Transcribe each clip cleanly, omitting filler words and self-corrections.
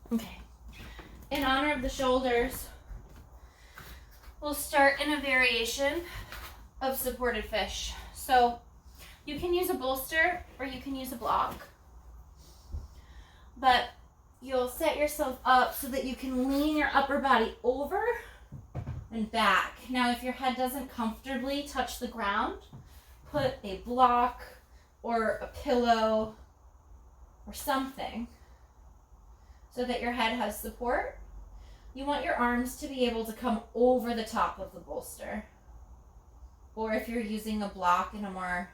Okay. In honor of the shoulders, we'll start in a variation of supported fish. So you can use a bolster or you can use a block, but you'll set yourself up so that you can lean your upper body over and back. Now, if your head doesn't comfortably touch the ground, put a block or a pillow or something so that your head has support. You want your arms to be able to come over the top of the bolster. Or if you're using a block in a more,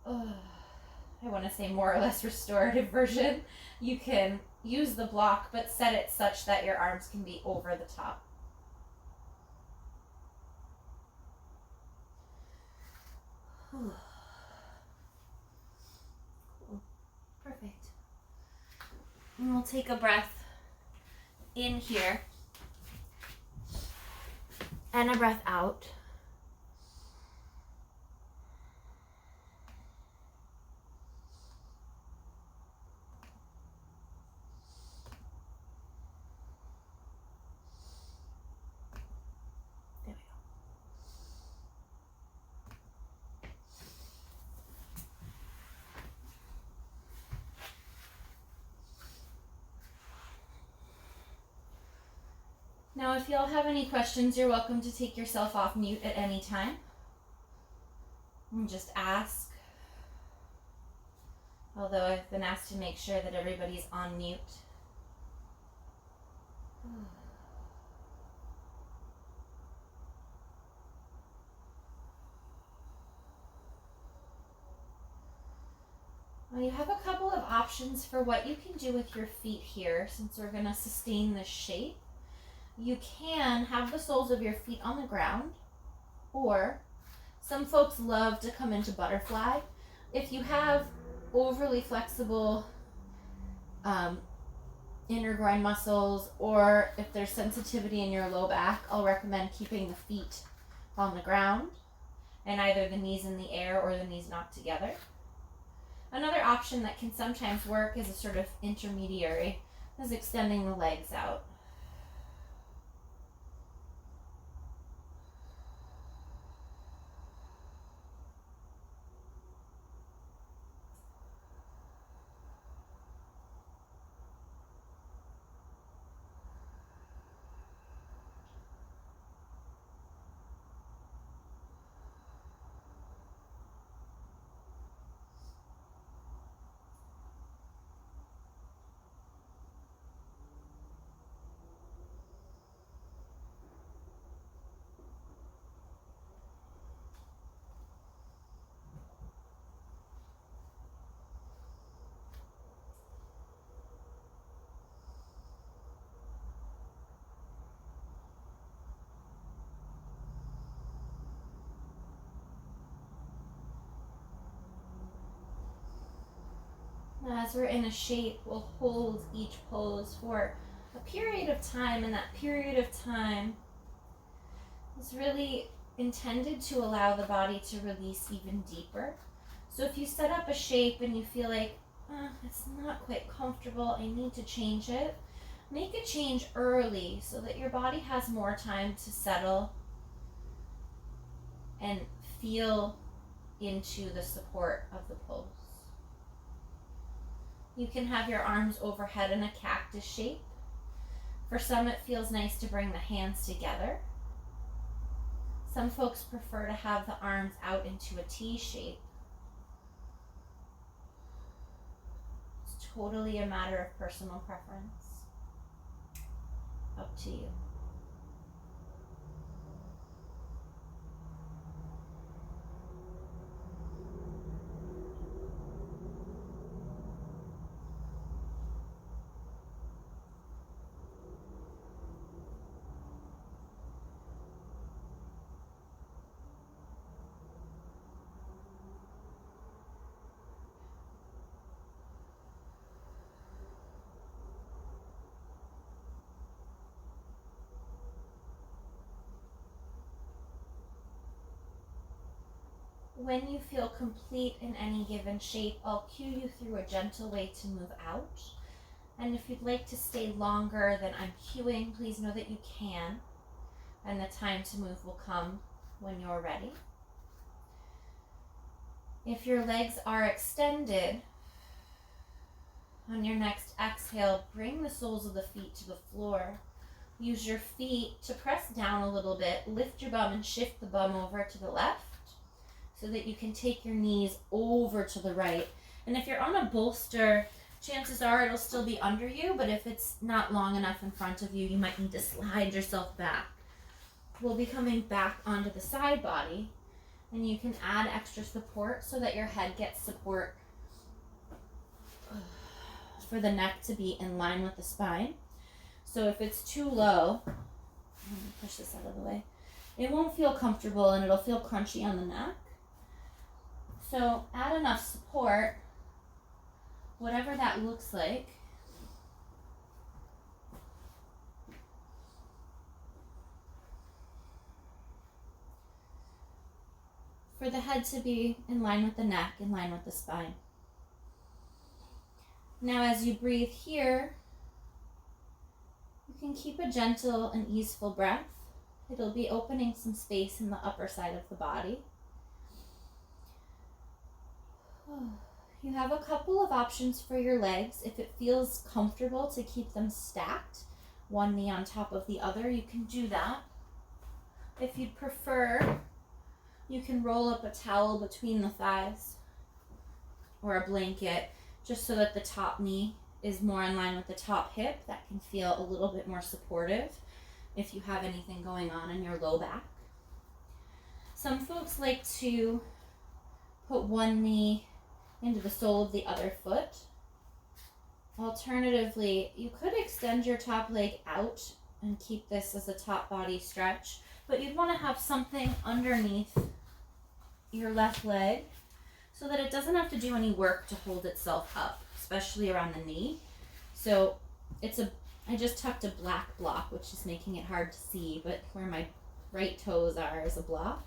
I want to say more or less restorative version, you can use the block but set it such that your arms can be over the top. Cool. Perfect. And we'll take a breath in here and a breath out. There we go. Now, if y'all have any questions, you're welcome to take yourself off mute at any time and just ask. Although I've been asked to make sure that everybody's on mute. Well, you have a couple of options for what you can do with your feet here, since we're going to sustain this shape. You can have the soles of your feet on the ground, or some folks love to come into butterfly. If you have overly flexible inner groin muscles, or if there's sensitivity in your low back, I'll recommend keeping the feet on the ground and either the knees in the air or the knees knocked together. Another option that can sometimes work as a sort of intermediary is extending the legs out. As we're in a shape, we'll hold each pose for a period of time, and that period of time is really intended to allow the body to release even deeper. So if you set up a shape and you feel like, it's not quite comfortable, I need to change it, make a change early so that your body has more time to settle and feel into the support of the pose. You can have your arms overhead in a cactus shape. For some, it feels nice to bring the hands together. Some folks prefer to have the arms out into a T shape. It's totally a matter of personal preference. Up to you. When you feel complete in any given shape, I'll cue you through a gentle way to move out. And if you'd like to stay longer than I'm cueing, please know that you can, and the time to move will come when you're ready. If your legs are extended, on your next exhale, bring the soles of the feet to the floor. Use your feet to press down a little bit, lift your bum and shift the bum over to the left so that you can take your knees over to the right. And if you're on a bolster, chances are it'll still be under you, but if it's not long enough in front of you, you might need to slide yourself back. We'll be coming back onto the side body, and you can add extra support so that your head gets support for the neck to be in line with the spine. So if it's too low, let me push this out of the way, it won't feel comfortable and it'll feel crunchy on the neck. So add enough support, whatever that looks like. For the head to be in line with the neck, in line with the spine. Now as you breathe here, you can keep a gentle and easeful breath. It'll be opening some space in the upper side of the body. You have a couple of options for your legs. If it feels comfortable to keep them stacked, one knee on top of the other, you can do that. If you'd prefer, you can roll up a towel between the thighs or a blanket just so that the top knee is more in line with the top hip. That can feel a little bit more supportive if you have anything going on in your low back. Some folks like to put one knee into the sole of the other foot. Alternatively, you could extend your top leg out and keep this as a top body stretch, but you'd want to have something underneath your left leg so that it doesn't have to do any work to hold itself up, especially around the knee. So I just tucked a black block, which is making it hard to see, but where my right toes are is a block.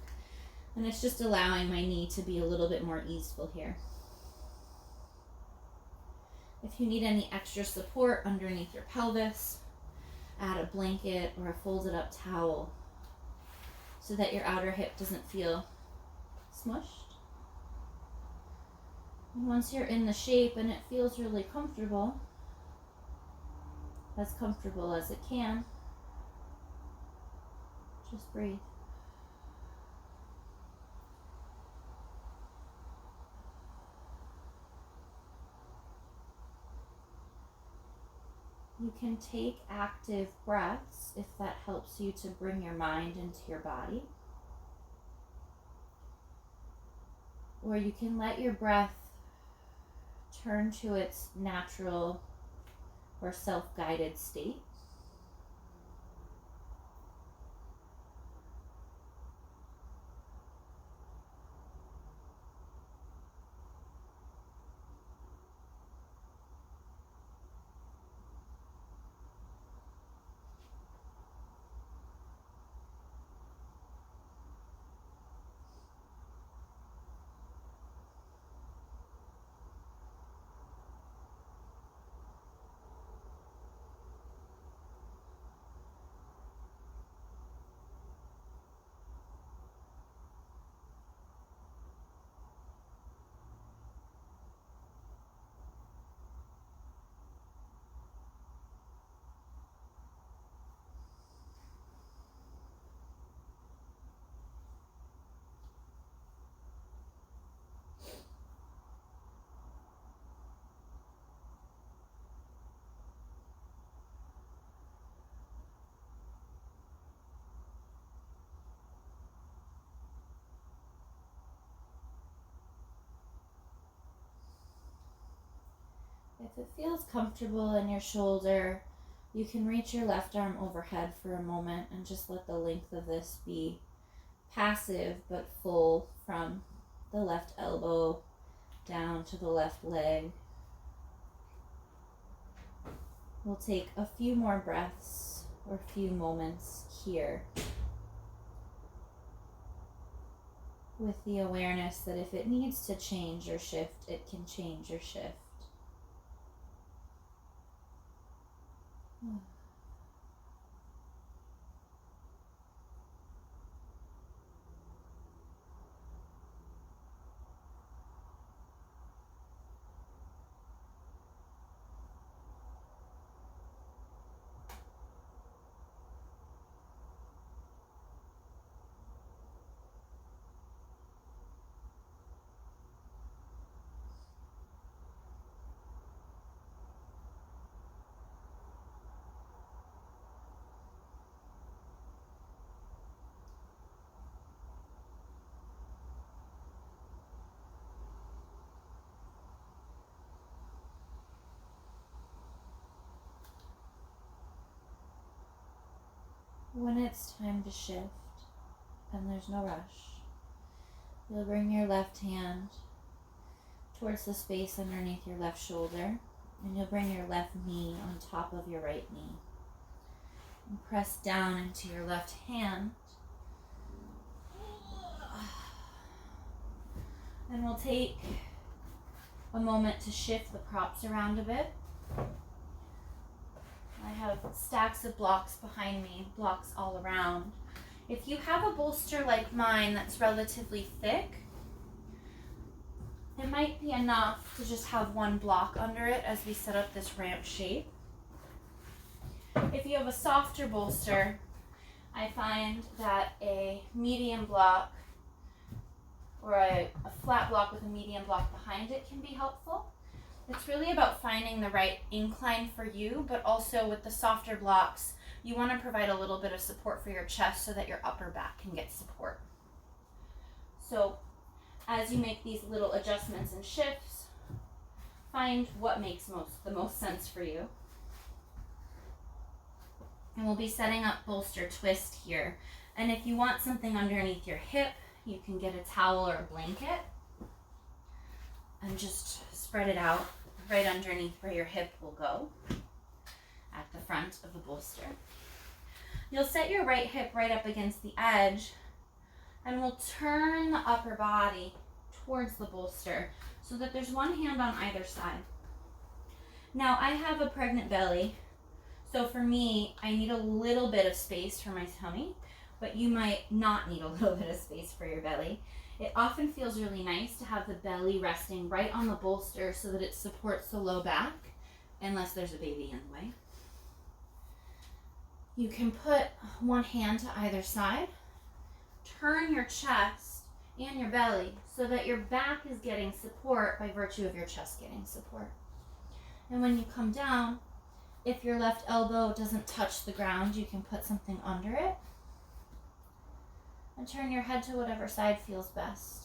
And it's just allowing my knee to be a little bit more easeful here. If you need any extra support underneath your pelvis, add a blanket or a folded up towel so that your outer hip doesn't feel smushed. And once you're in the shape and it feels really comfortable as it can, just breathe. You can take active breaths if that helps you to bring your mind into your body. Or you can let your breath turn to its natural or self-guided state. If it feels comfortable in your shoulder, you can reach your left arm overhead for a moment and just let the length of this be passive but full from the left elbow down to the left leg. We'll take a few more breaths or a few moments here with the awareness that if it needs to change or shift, it can change or shift. When it's time to shift, and there's no rush, you'll bring your left hand towards the space underneath your left shoulder, and you'll bring your left knee on top of your right knee. And press down into your left hand. And we'll take a moment to shift the props around a bit. I have stacks of blocks behind me, blocks all around. If you have a bolster like mine that's relatively thick, it might be enough to just have one block under it as we set up this ramp shape. If you have a softer bolster, I find that a medium block or a flat block with a medium block behind it can be helpful. It's really about finding the right incline for you, but also with the softer blocks, you want to provide a little bit of support for your chest so that your upper back can get support. So as you make these little adjustments and shifts, find what makes the most sense for you. And we'll be setting up bolster twist here. And if you want something underneath your hip, you can get a towel or a blanket and just spread it out right underneath where your hip will go at the front of the bolster. You'll set your right hip right up against the edge, and we'll turn the upper body towards the bolster so that there's one hand on either side. Now, I have a pregnant belly, so for me, I need a little bit of space for my tummy, but you might not need a little bit of space for your belly. It often feels really nice to have the belly resting right on the bolster so that it supports the low back, unless there's a baby in the way. You can put one hand to either side, turn your chest and your belly so that your back is getting support by virtue of your chest getting support. And when you come down, if your left elbow doesn't touch the ground, you can put something under it. And turn your head to whatever side feels best.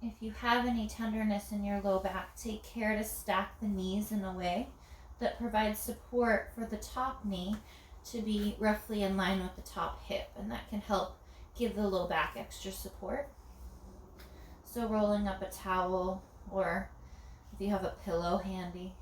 If you have any tenderness in your low back, take care to stack the knees in a way that provides support for the top knee to be roughly in line with the top hip, and that can help give the low back extra support. So rolling up a towel, or if you have a pillow handy.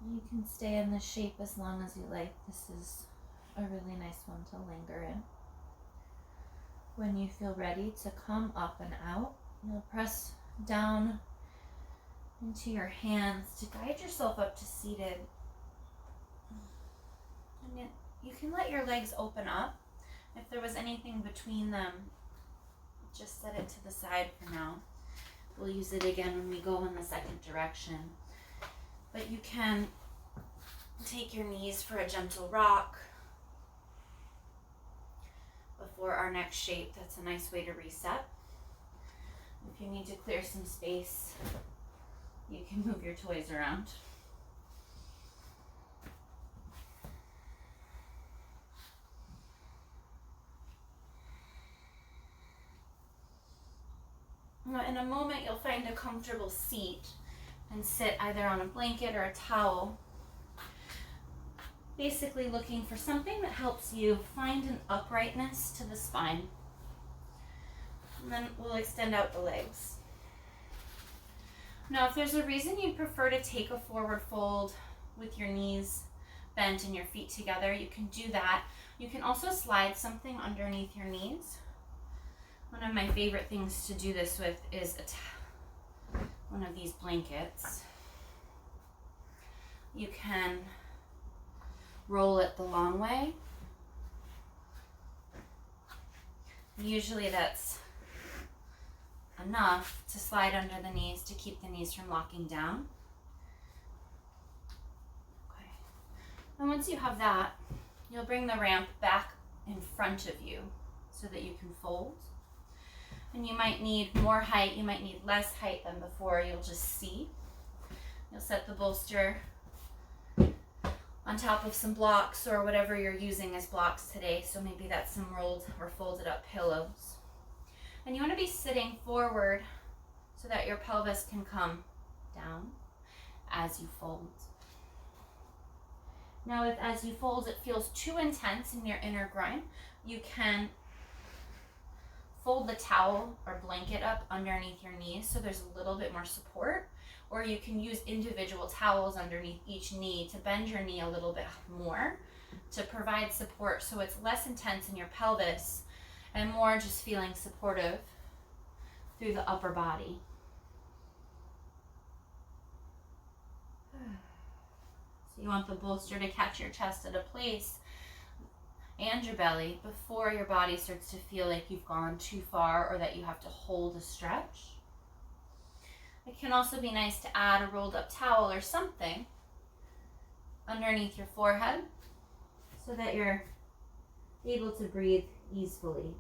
You can stay in this shape as long as you like. This is a really nice one to linger in. When you feel ready to come up and out, you'll press down into your hands to guide yourself up to seated. And you can let your legs open up. If there was anything between them, just set it to the side for now. We'll use it again when we go in the second direction. But you can take your knees for a gentle rock before our next shape. That's a nice way to reset. If you need to clear some space, you can move your toys around. Now, in a moment, you'll find a comfortable seat and sit either on a blanket or a towel, basically looking for something that helps you find an uprightness to the spine. And then we'll extend out the legs. Now, if there's a reason you prefer to take a forward fold with your knees bent and your feet together, you can do that. You can also slide something underneath your knees. One of my favorite things to do this with is one of these blankets. You can roll it the long way. Usually that's enough to slide under the knees to keep the knees from locking down. Okay. And once you have that, you'll bring the ramp back in front of you so that you can fold. And you might need more height, you might need less height than before, you'll just see. You'll set the bolster on top of some blocks or whatever you're using as blocks today. So maybe that's some rolled or folded up pillows. And you want to be sitting forward so that your pelvis can come down as you fold. Now, if as you fold it feels too intense in your inner groin, you can fold the towel or blanket up underneath your knees so there's a little bit more support, or you can use individual towels underneath each knee to bend your knee a little bit more to provide support so it's less intense in your pelvis and more just feeling supportive through the upper body. So you want the bolster to catch your chest at a place and your belly before your body starts to feel like you've gone too far or that you have to hold a stretch. It can also be nice to add a rolled up towel or something underneath your forehead so that you're able to breathe easily.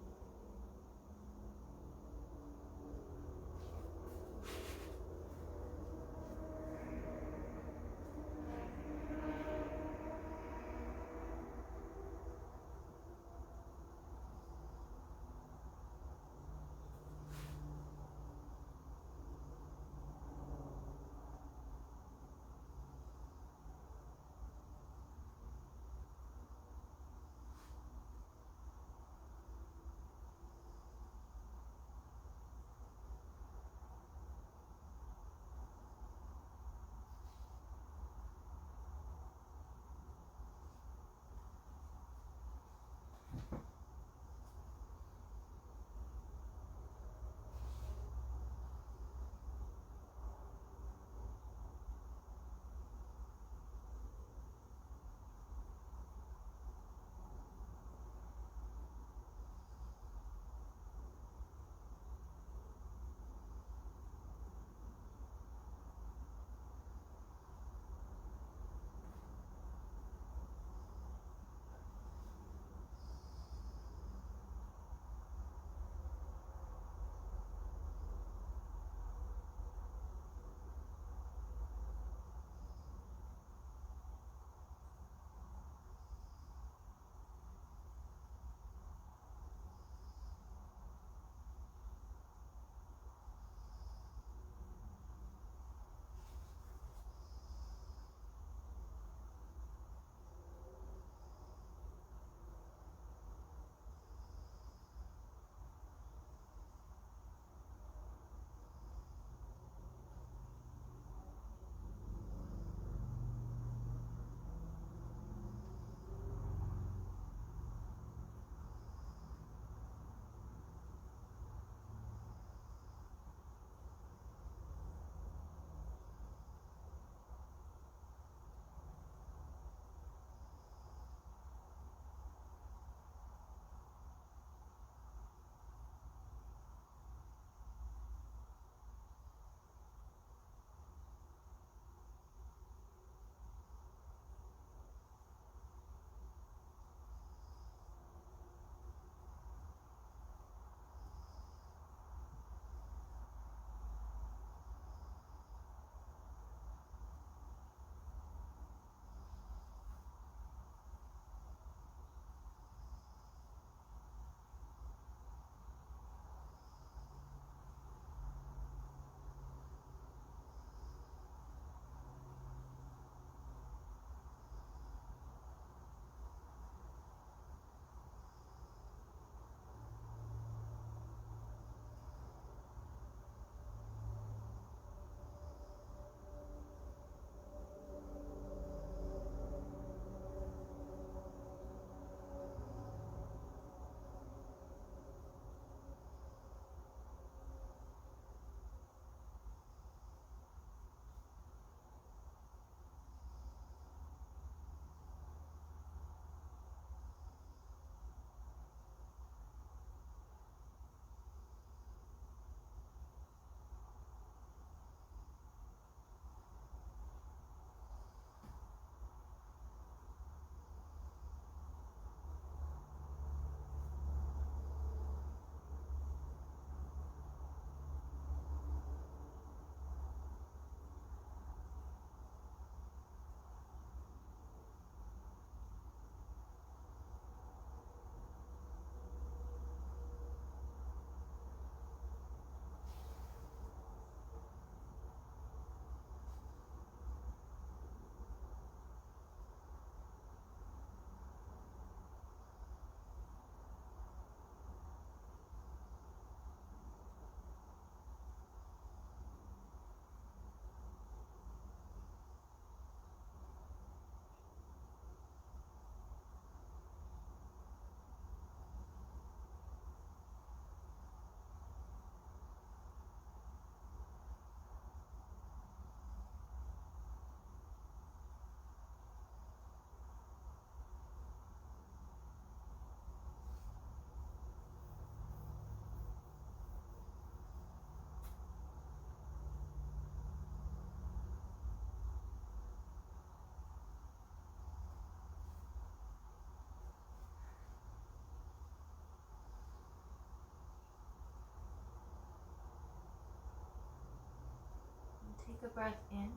Take a breath in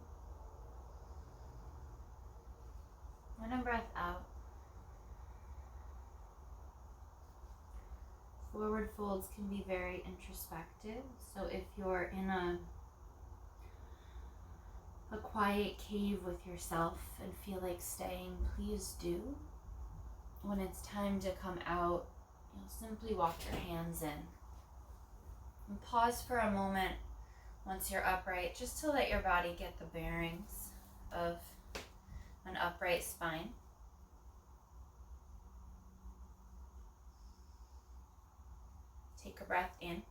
and a breath out. Forward folds can be very introspective, so if you're in a quiet cave with yourself and feel like staying, please do. When it's time to come out, you'll simply walk your hands in. And pause for a moment once you're upright, just to let your body get the bearings of an upright spine. Take a breath in.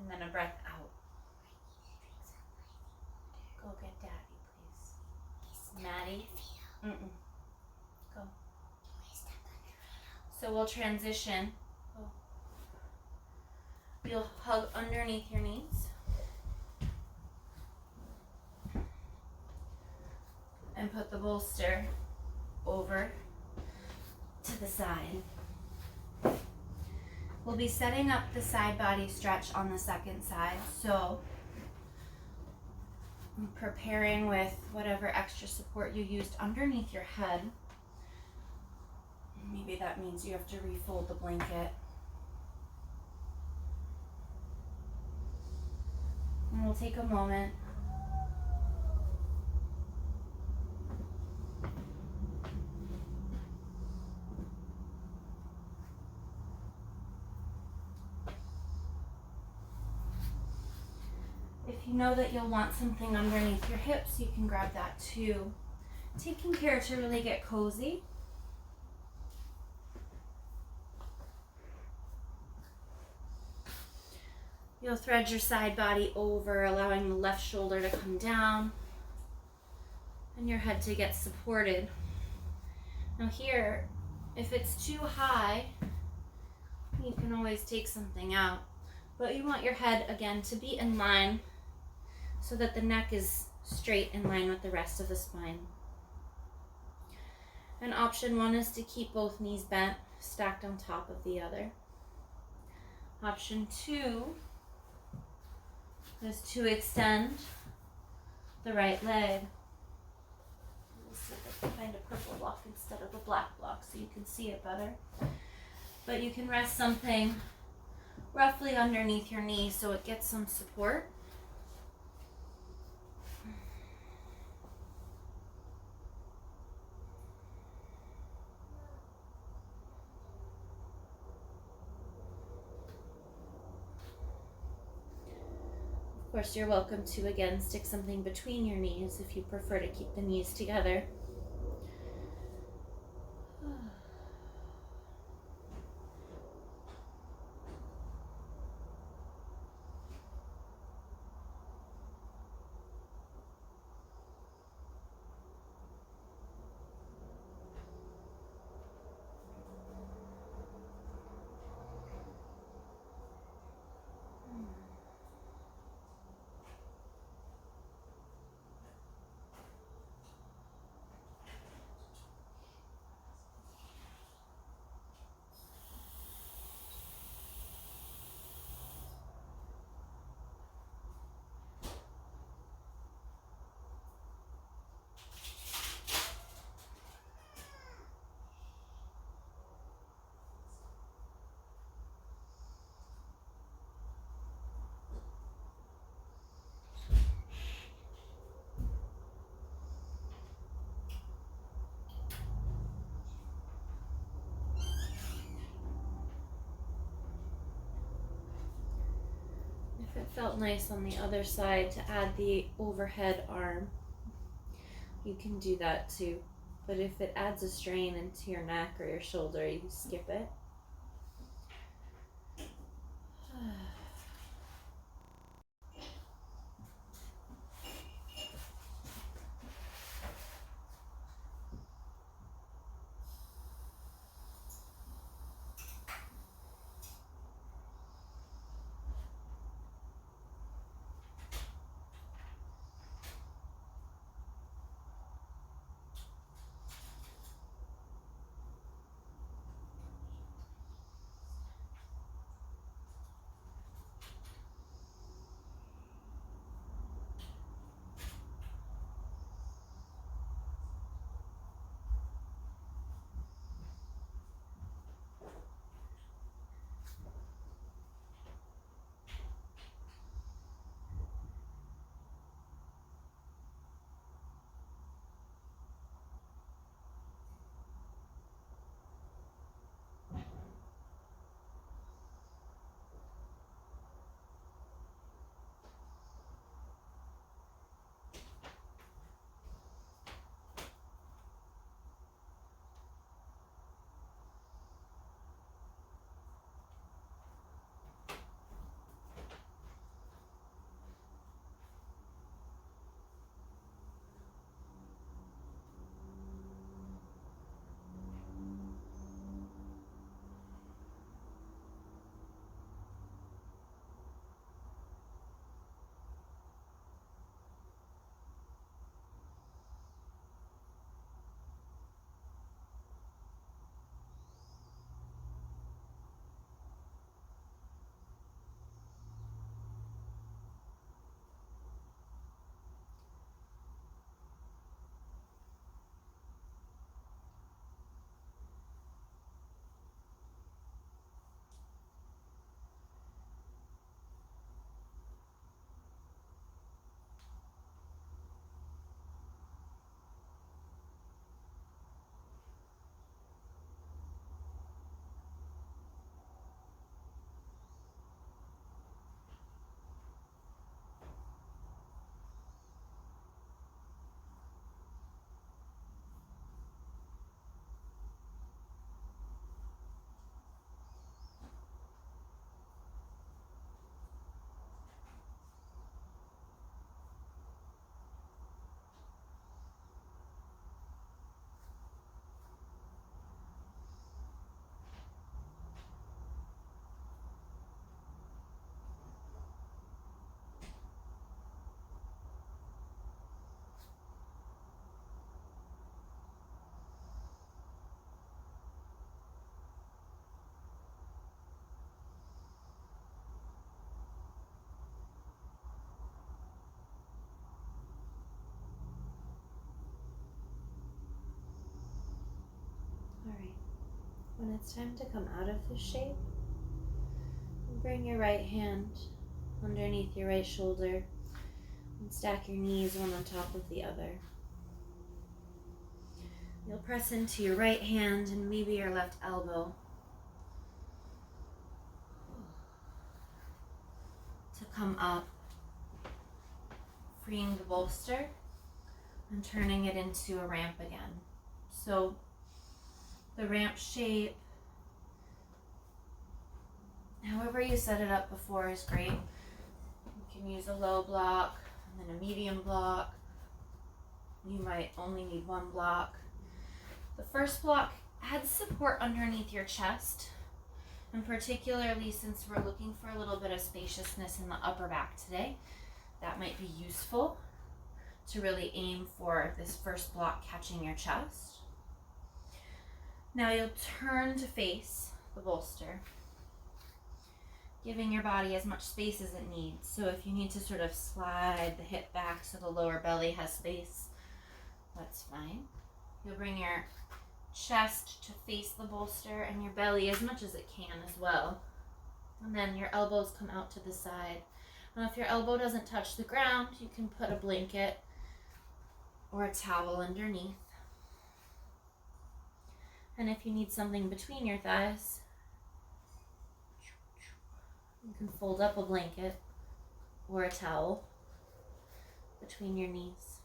And then a breath out. Go get Daddy, please. Maddie? Mm-mm. Go. So we'll transition. Oh. You'll hug underneath your knees. And put the bolster over to the side. We'll be setting up the side body stretch on the second side, so I'm preparing with whatever extra support you used underneath your head. Maybe that means you have to refold the blanket. And we'll take a moment. If you know that you'll want something underneath your hips, you can grab that too. Taking care to really get cozy. You'll thread your side body over, allowing the left shoulder to come down and your head to get supported. Now here, if it's too high, you can always take something out, but you want your head again to be in line so that the neck is straight in line with the rest of the spine. And option one is to keep both knees bent, stacked on top of the other. Option two is to extend the right leg. We'll see if I can find a purple block instead of a black block so you can see it better. But you can rest something roughly underneath your knee so it gets some support. Of course, you're welcome to again stick something between your knees if you prefer to keep the knees together. If it felt nice on the other side to add the overhead arm, you can do that too. But if it adds a strain into your neck or your shoulder, you skip it. it's time to come out of this shape. And bring your right hand underneath your right shoulder and stack your knees one on top of the other. You'll press into your right hand and maybe your left elbow to come up, freeing the bolster and turning it into a ramp again. So the ramp shape, however you set it up before, is great. You can use a low block and then a medium block. You might only need one block. The first block adds support underneath your chest, and particularly since we're looking for a little bit of spaciousness in the upper back today, that might be useful to really aim for this first block catching your chest. Now you'll turn to face the bolster, giving your body as much space as it needs. So if you need to sort of slide the hip back so the lower belly has space, that's fine. You'll bring your chest to face the bolster and your belly as much as it can as well. And then your elbows come out to the side. Now if your elbow doesn't touch the ground, you can put a blanket or a towel underneath. And if you need something between your thighs, you can fold up a blanket or a towel between your knees.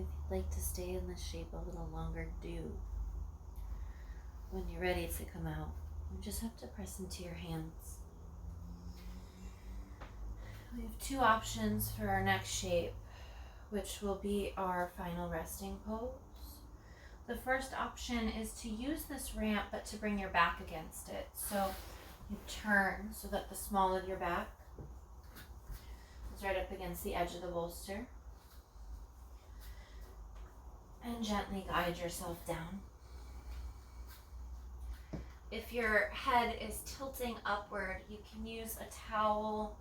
you'd like to stay in this shape a little longer, do. When you're ready to come out, you just have to press into your hands. We have two options for our next shape, which will be our final resting pose. The first option is to use this ramp, but to bring your back against it. So you turn so that the small of your back is right up against the edge of the bolster. And gently guide yourself down. If your head is tilting upward, you can use a towel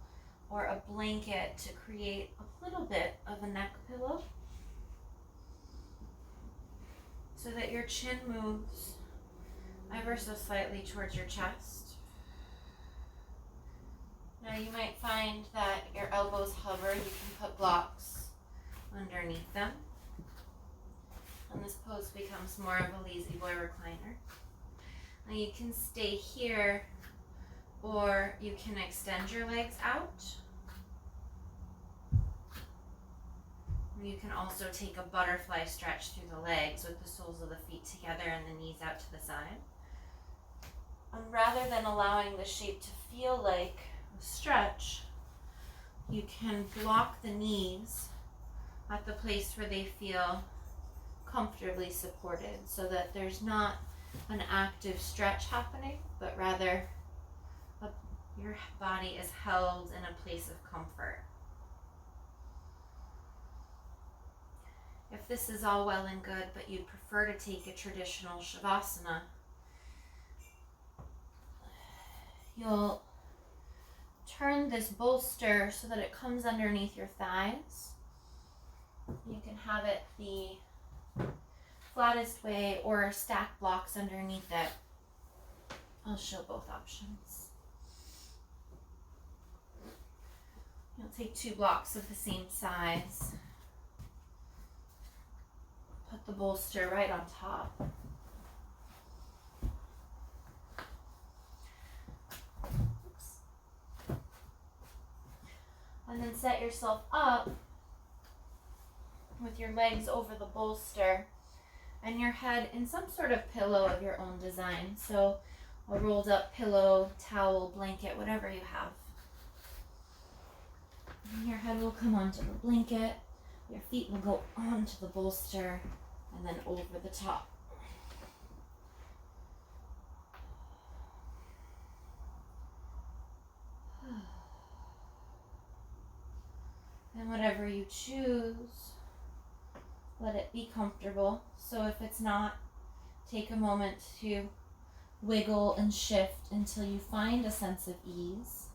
or a blanket to create a little bit of a neck pillow so that your chin moves ever so slightly towards your chest. Now you might find that your elbows hover. You can put blocks underneath them. And this pose becomes more of a lazy boy recliner. Now you can stay here, or you can extend your legs out. You can also take a butterfly stretch through the legs with the soles of the feet together and the knees out to the side. And rather than allowing the shape to feel like a stretch, you can block the knees at the place where they feel comfortably supported, so that there's not an active stretch happening, but rather your body is held in a place of comfort. If this is all well and good, but you'd prefer to take a traditional Shavasana, you'll turn this bolster so that it comes underneath your thighs. You can have it the flattest way or stack blocks underneath it. I'll show both options. You'll take 2 blocks of the same size. Put the bolster right on top. Oops. And then set yourself up with your legs over the bolster and your head in some sort of pillow of your own design. So a rolled up pillow, towel, blanket, whatever you have. And your head will come onto the blanket, your feet will go onto the bolster, and then over the top. And whatever you choose, let it be comfortable. So if it's not, take a moment to wiggle and shift until you find a sense of ease.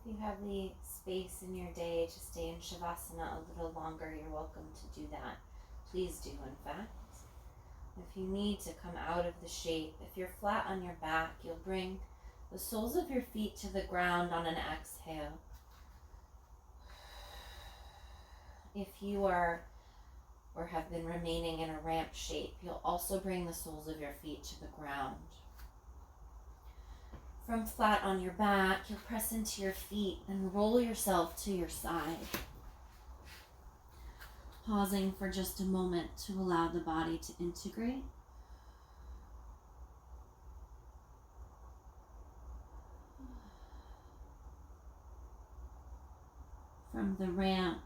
If you have the space in your day to stay in Shavasana a little longer, you're welcome to do that. Please do, in fact. If you need to come out of the shape, if you're flat on your back, you'll bring the soles of your feet to the ground on an exhale. If you are or have been remaining in a ramp shape, you'll also bring the soles of your feet to the ground. From flat on your back, you'll press into your feet and roll yourself to your side. Pausing for just a moment to allow the body to integrate. From the ramp,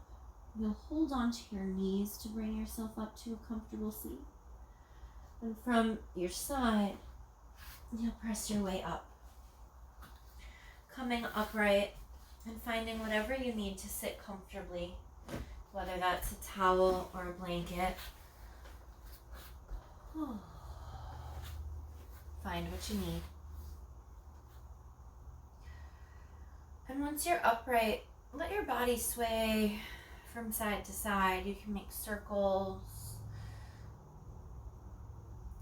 you'll hold onto your knees to bring yourself up to a comfortable seat. And from your side, you'll press your way up. Coming upright and finding whatever you need to sit comfortably, whether that's a towel or a blanket. Find what you need. And once you're upright, let your body sway from side to side. You can make circles,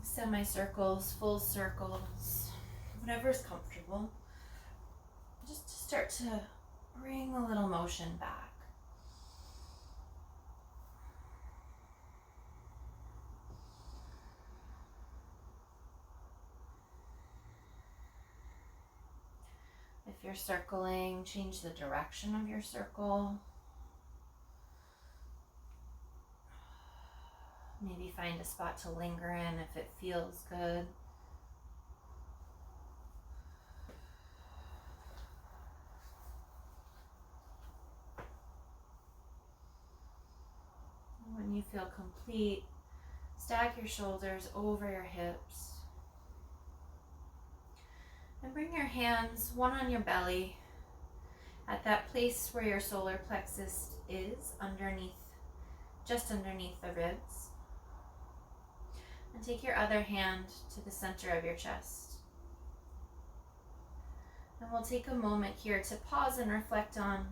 semicircles, full circles, whatever's comfortable. Just to start to bring a little motion back. If you're circling, change the direction of your circle. Maybe find a spot to linger in if it feels good. When you feel complete, stack your shoulders over your hips. And bring your hands, one on your belly, at that place where your solar plexus is, just underneath the ribs. And take your other hand to the center of your chest. And we'll take a moment here to pause and reflect on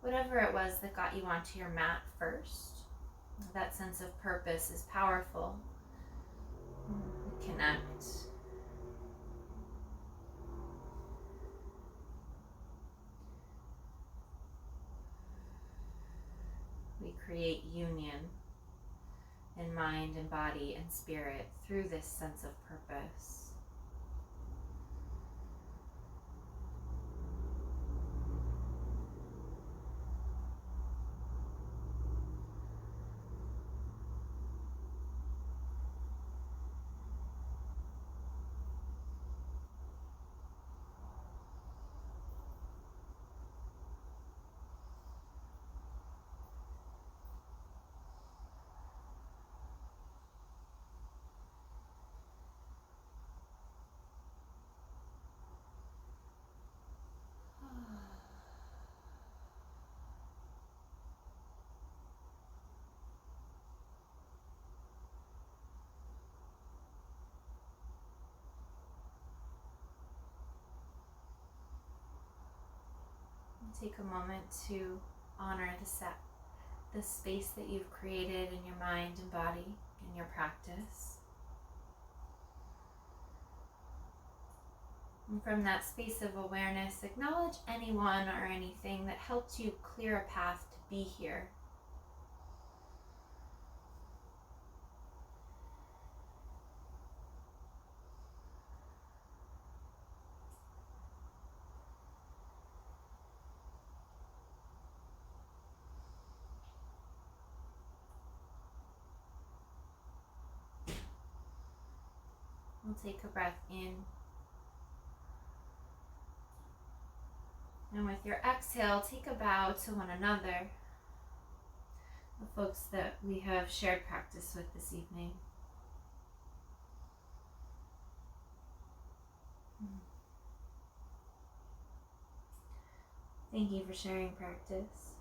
whatever it was that got you onto your mat first. That sense of purpose is powerful. Connect. We create union in mind and body and spirit through this sense of purpose. Take a moment to honor the space that you've created in your mind and body in your practice. And from that space of awareness, acknowledge anyone or anything that helped you clear a path to be here. We'll take a breath in. And with your exhale, take a bow to one another, the folks that we have shared practice with this evening. Thank you for sharing practice.